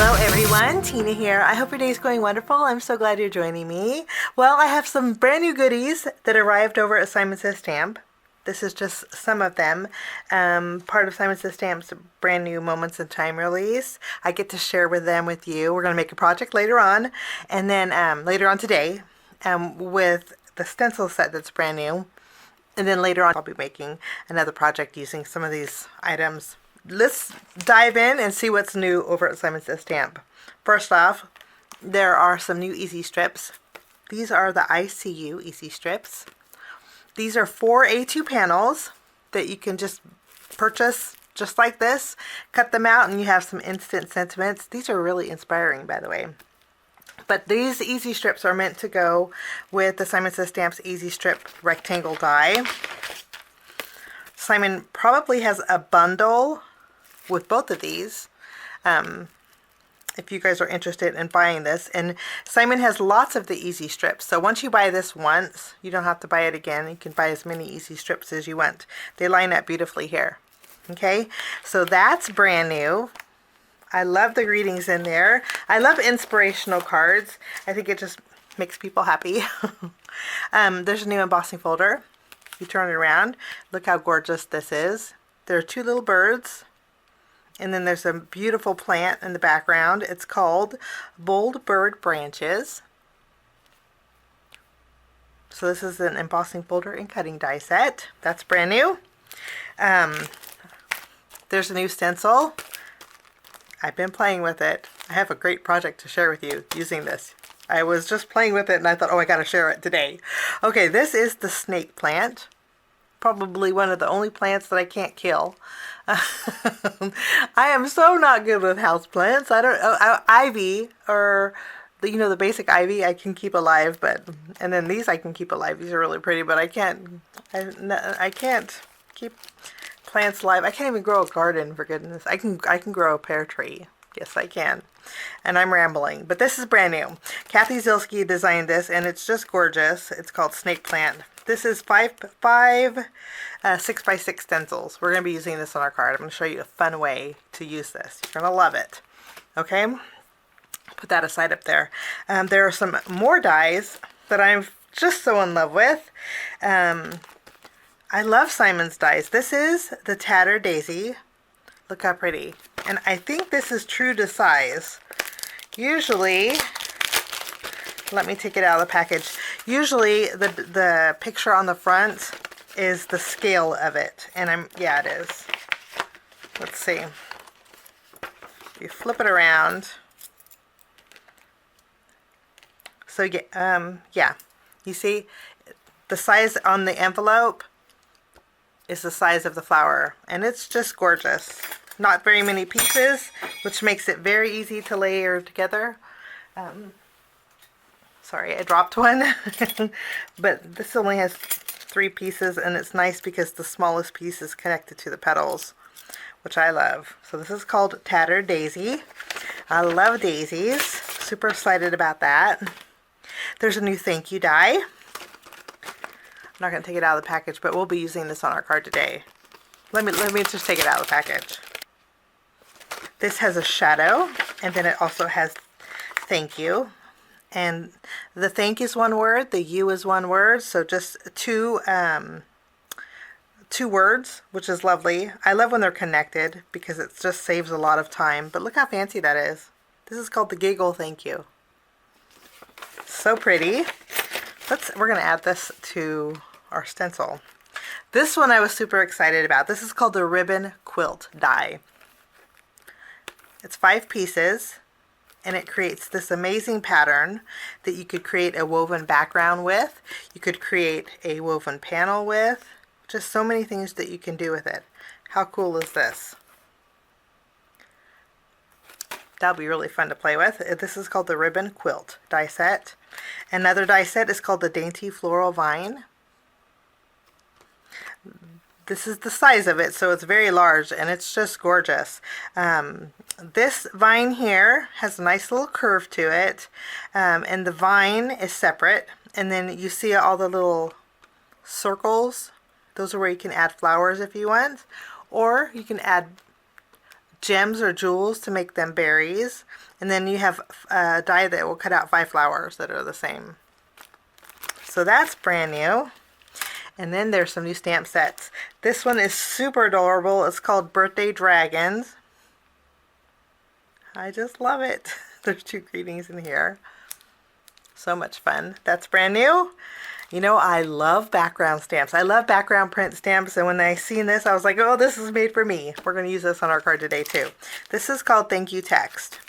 Hello everyone, Tina here. I hope your day is going wonderful. I'm so glad you're joining me. Well, I have some brand new goodies that arrived over at Simon Says Stamp. This is just some of them. Part of Simon Says Stamp's brand new Moments in Time release. I get to share them with you. We're going to make a project later on, and then later on today with the stencil set that's brand new. And then later on I'll be making another project using some of these items. Let's dive in and see what's new over at Simon Says Stamp. First off, there are some new easy strips. These are the ICU easy strips. These are 4 A2 panels that you can just purchase just like this. Cut them out and you have some instant sentiments. These are really inspiring, by the way. But these easy strips are meant to go with the Simon Says Stamp's easy strip rectangle die. Simon probably has a bundle with both of these if you guys are interested in buying this. And Simon has lots of the easy strips, so once you buy this once, you don't have to buy it again. You can buy as many easy strips as you want. They line up beautifully here. Okay, so that's brand new. I love the greetings in there. I love inspirational cards. I think it just makes people happy. There's a new embossing folder. You turn it around, look how gorgeous this is. There are 2 little birds, and then there's a beautiful plant in the background. It's called Bold Bird Branches. So this is an embossing folder and cutting die set. That's brand new. There's a new stencil. I've been playing with it. I have a great project to share with you using this. I was just playing with it and I thought, oh, I gotta share it today. Okay, this is the snake plant. Probably one of the only plants that I can't kill. I am so not good with house plants. I don't ivy, or the basic ivy I can keep alive, and then these I can keep alive. These are really pretty, but I can't keep plants alive. I can't even grow a garden, for goodness. I can grow a pear tree. Yes, I can. And I'm rambling, but this is brand new. Kathy Zilski designed this, and it's just gorgeous. It's called Snake Plant. This is 5 6x6 stencils. We're going to be using this on our card. I'm going to show you a fun way to use this. You're going to love it. Okay? Put that aside up there. There are some more dies that I'm just so in love with. I love Simon's dies. This is the Tatter Daisy. Look how pretty. And I think this is true to size. Usually, let me take it out of the package. Usually the picture on the front is the scale of it. And yeah, it is. Let's see. You flip it around. So yeah, you see the size on the envelope is the size of the flower, and it's just gorgeous. Not very many pieces, which makes it very easy to layer together. Sorry, I dropped one. But this only has 3 pieces, and it's nice because the smallest piece is connected to the petals, which I love. So this is called Tatter Daisy. I love daisies. Super excited about that. There's a new thank you die. I'm not going to take it out of the package, but we'll be using this on our card today. Let me just take it out of the package. This has a shadow, and then it also has thank you. And the thank is 1 word, the you is 1 word, so just 2 words, which is lovely. I love when they're connected because it just saves a lot of time. But look how fancy that is. This is called the Giggle thank you. So pretty. We're going to add this to our stencil. This one I was super excited about. This is called the Ribbon Quilt die. It's 5 pieces, and it creates this amazing pattern that you could create a woven background with. You could create a woven panel with. Just so many things that you can do with it. How cool is this? That'll be really fun to play with. This is called the Ribbon Quilt die set. Another die set is called the Dainty Floral Vine. This is the size of it, so it's very large, and it's just gorgeous. This vine here has a nice little curve to it, and the vine is separate, and then you see all the little circles. Those are where you can add flowers if you want, or you can add gems or jewels to make them berries. And then you have a die that will cut out 5 flowers that are the same. So that's brand new. And then there's some new stamp sets. This one is super adorable. It's called Birthday Dragons. I just love it. There's 2 greetings in here. So much fun. That's brand new. You know, I love background stamps. I love background print stamps, and when I seen this, I was like, oh, this is made for me. We're going to use this on our card today, too. This is called Thank You Text.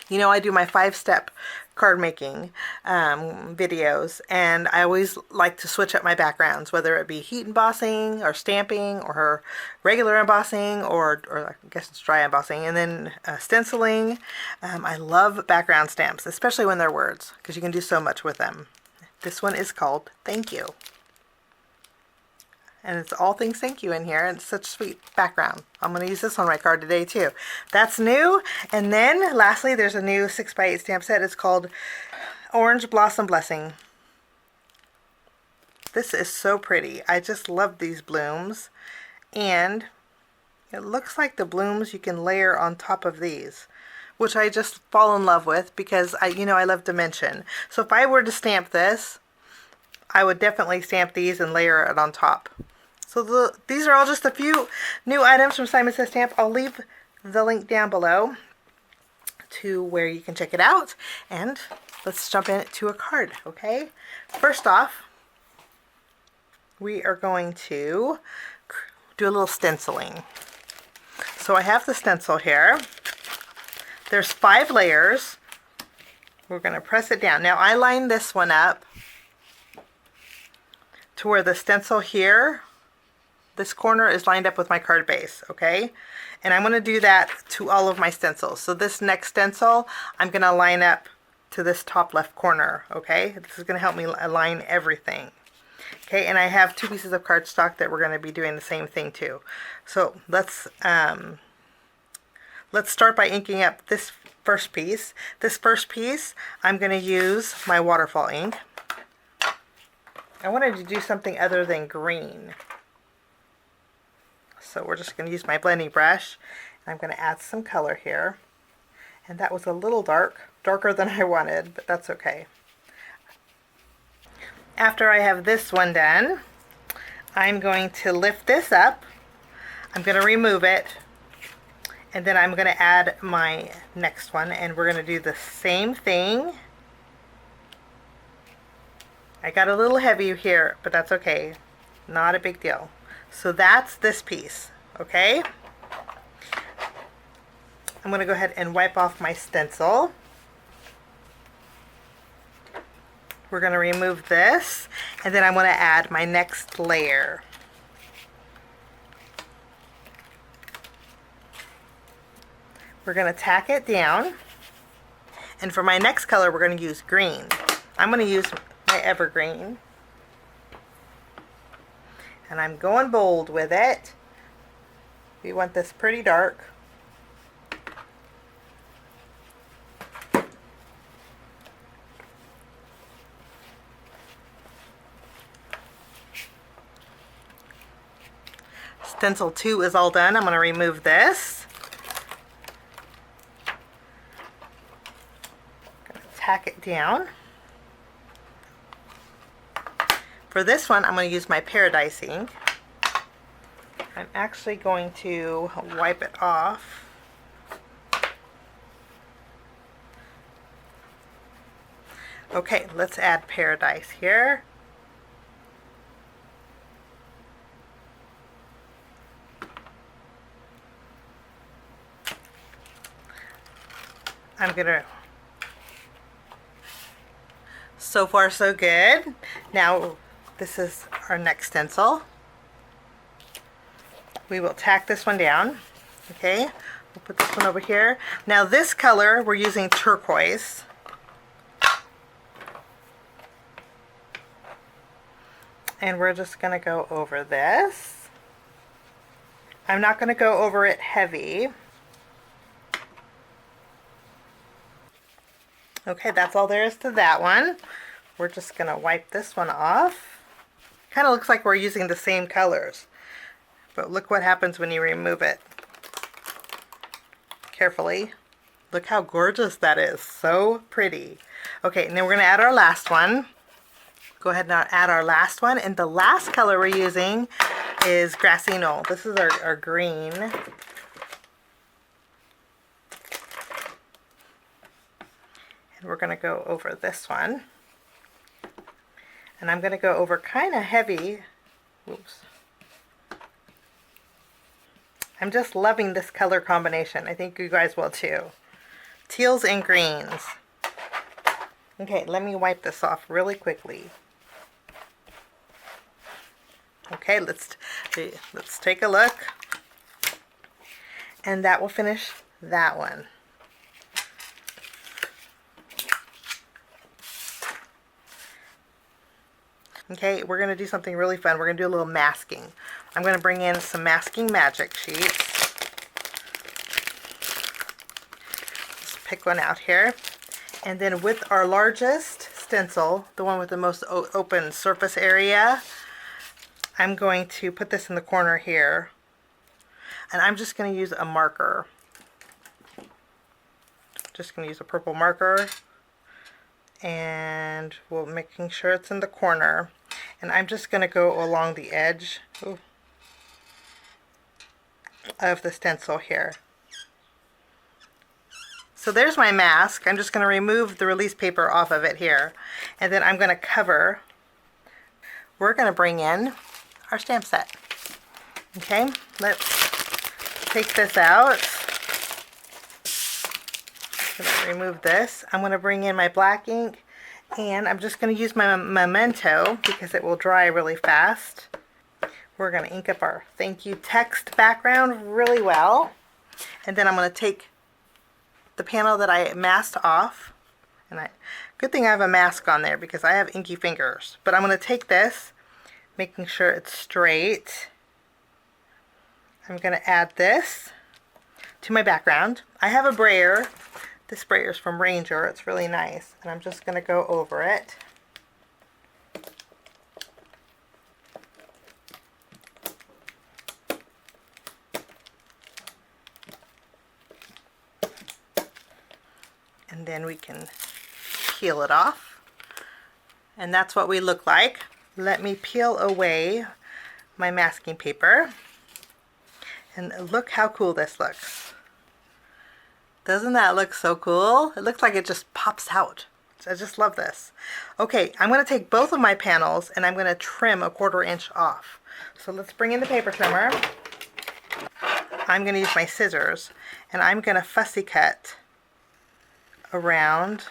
You know, I do my 5-step card making videos, and I always like to switch up my backgrounds, whether it be heat embossing or stamping or regular embossing or I guess it's dry embossing, and then stenciling. I love background stamps, especially when they're words, because you can do so much with them. This one is called Thank You. And it's all things thank you in here, and it's such a sweet background. I'm going to use this on my card today too. That's new. And then lastly, there's a new 6x8 stamp set. It's called Orange Blossom Blessing. This is so pretty. I just love these blooms. And it looks like the blooms you can layer on top of these, which I just fall in love with because I love dimension. So if I were to stamp this, I would definitely stamp these and layer it on top. So these are all just a few new items from Simon Says Stamp. I'll leave the link down below to where you can check it out. And let's jump into a card, okay? First off, we are going to do a little stenciling. So I have the stencil here. There's 5 layers. We're going to press it down. Now I line this one up to where the stencil here, this corner is lined up with my card base, okay? And I'm going to do that to all of my stencils. So this next stencil, I'm going to line up to this top left corner, okay? This is going to help me align everything. Okay, and I have 2 pieces of cardstock that we're going to be doing the same thing too. So let's start by inking up this first piece. This first piece, I'm going to use my waterfall ink. I wanted to do something other than green. So we're just going to use my blending brush. And I'm going to add some color here. And that was a little darker than I wanted, but that's okay. After I have this one done, I'm going to lift this up. I'm going to remove it. And then I'm going to add my next one. And we're going to do the same thing. I got a little heavy here, but that's okay. Not a big deal. So that's this piece, okay? I'm going to go ahead and wipe off my stencil. We're going to remove this, and then I'm going to add my next layer. We're going to tack it down, and for my next color, we're going to use green. I'm going to use my evergreen, and I'm going bold with it. We want this pretty dark. Stencil 2 is all done. I'm going to remove this. Gonna tack it down. For this one, I'm going to use my Paradise ink. I'm actually going to wipe it off. Okay, let's add Paradise here. I'm gonna, so far so good. Now this is our next stencil. We will tack this one down. Okay, we'll put this one over here. Now this color, we're using turquoise. And we're just gonna go over this. I'm not gonna go over it heavy. Okay, that's all there is to that one. We're just going to wipe this one off. Kind of looks like we're using the same colors. But look what happens when you remove it. carefully. Look how gorgeous that is. So pretty. Okay, and then we're going to add our last one. Go ahead and add our last one. And the last color we're using is Grassy Knoll. This is our green. And we're going to go over this one. And I'm going to go over kind of heavy. Oops. I'm just loving this color combination. I think you guys will too. Teals and greens. Okay, let me wipe this off really quickly. Okay, let's take a look. And that will finish that one. Okay, we're going to do something really fun. We're going to do a little masking. I'm going to bring in some masking magic sheets. Just pick one out here. And then with our largest stencil, the one with the most open surface area, I'm going to put this in the corner here. And I'm just going to use a marker. Just going to use a purple marker. And we're making sure it's in the corner. And I'm just going to go along the edge of the stencil here. So there's my mask. I'm just going to remove the release paper off of it here. And then I'm going to cover. We're going to bring in our stamp set. Okay, let's take this out. I'm going to remove this. I'm going to bring in my black ink. And I'm just going to use my Memento because it will dry really fast. We're going to ink up our thank you text background really well. And then I'm going to take the panel that I masked off. And good thing I have a mask on there because I have inky fingers. But I'm going to take this, making sure it's straight. I'm going to add this to my background. I have a brayer. This sprayer is from Ranger. It's really nice. And I'm just going to go over it. And then we can peel it off. And that's what we look like. Let me peel away my masking paper. And look how cool this looks. Doesn't that look so cool? It looks like it just pops out. I just love this. Okay, I'm going to take both of my panels and I'm going to trim a 1/4 inch off. So let's bring in the paper trimmer. I'm going to use my scissors and I'm going to fussy cut around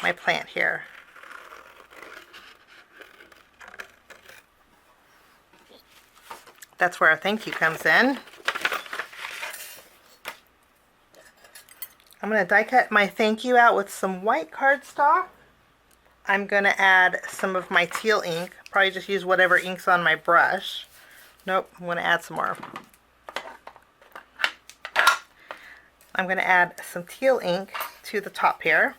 my plant here. That's where our thank you comes in. I'm going to die cut my thank you out with some white cardstock. I'm going to add some of my teal ink. Probably just use whatever ink's on my brush. Nope, I'm going to add some more. I'm going to add some teal ink to the top here.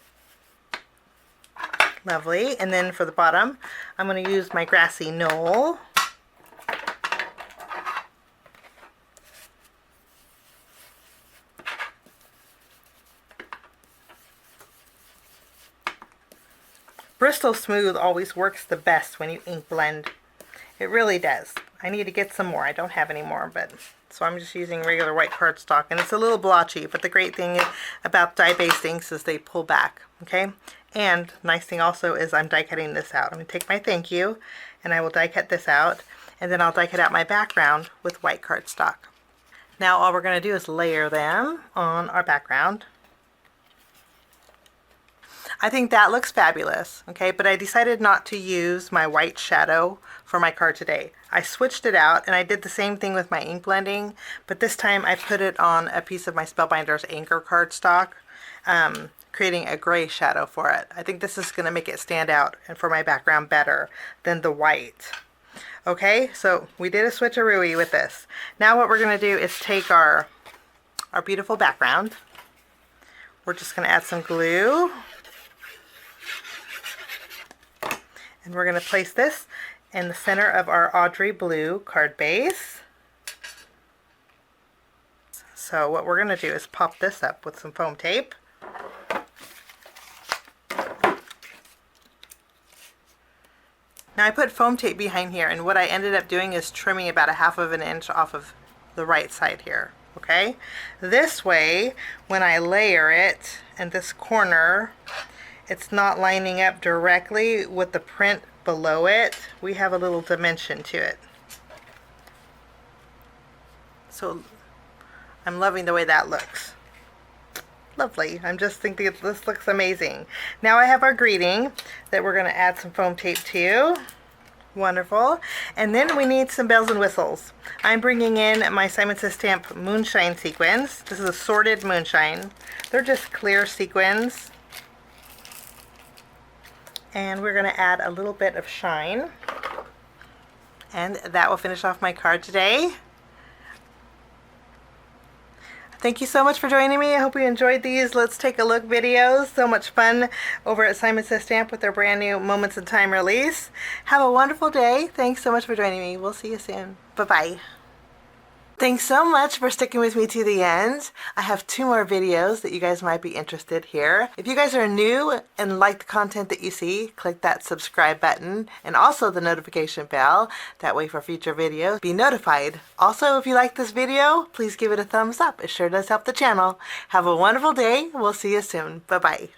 Lovely. And then for the bottom, I'm going to use my Grassy Knoll. Bristol Smooth always works the best when you ink blend. It really does. I need to get some more. I don't have any more, but so I'm just using regular white cardstock, and it's a little blotchy, but the great thing about dye-based inks is they pull back, okay? And nice thing also is I'm die cutting this out. I'm going to take my thank you, and I will die cut this out, and then I'll die cut out my background with white cardstock. Now all we're going to do is layer them on our background. I think that looks fabulous, okay, but I decided not to use my white shadow for my card today. I switched it out and I did the same thing with my ink blending, but this time I put it on a piece of my Spellbinders Anchor cardstock, creating a gray shadow for it. I think this is going to make it stand out and for my background better than the white. Okay, so we did a switcheroo with this. Now what we're going to do is take our beautiful background. We're just going to add some glue. And we're going to place this in the center of our Audrey Blue card base. So what we're going to do is pop this up with some foam tape. Now I put foam tape behind here, and what I ended up doing is trimming about 1/2 of an inch off of the right side here. Okay, this way when I layer it in this corner, it's not lining up directly with the print below it. We have a little dimension to it. So I'm loving the way that looks. Lovely. I'm just thinking this looks amazing. Now I have our greeting that we're going to add some foam tape to. Wonderful. And then we need some bells and whistles. I'm bringing in my Simon Says Stamp Moonshine sequins. This is a sorted moonshine. They're just clear sequins. And we're going to add a little bit of shine. And that will finish off my card today. Thank you so much for joining me. I hope you enjoyed these Let's Take a Look videos. So much fun over at Simon Says Stamp with their brand new Moments in Time release. Have a wonderful day. Thanks so much for joining me. We'll see you soon. Bye-bye. Thanks so much for sticking with me to the end. I have 2 more videos that you guys might be interested here. If you guys are new and like the content that you see, click that subscribe button and also the notification bell. That way for future videos, be notified. Also, if you like this video, please give it a thumbs up. It sure does help the channel. Have a wonderful day. We'll see you soon. Bye-bye.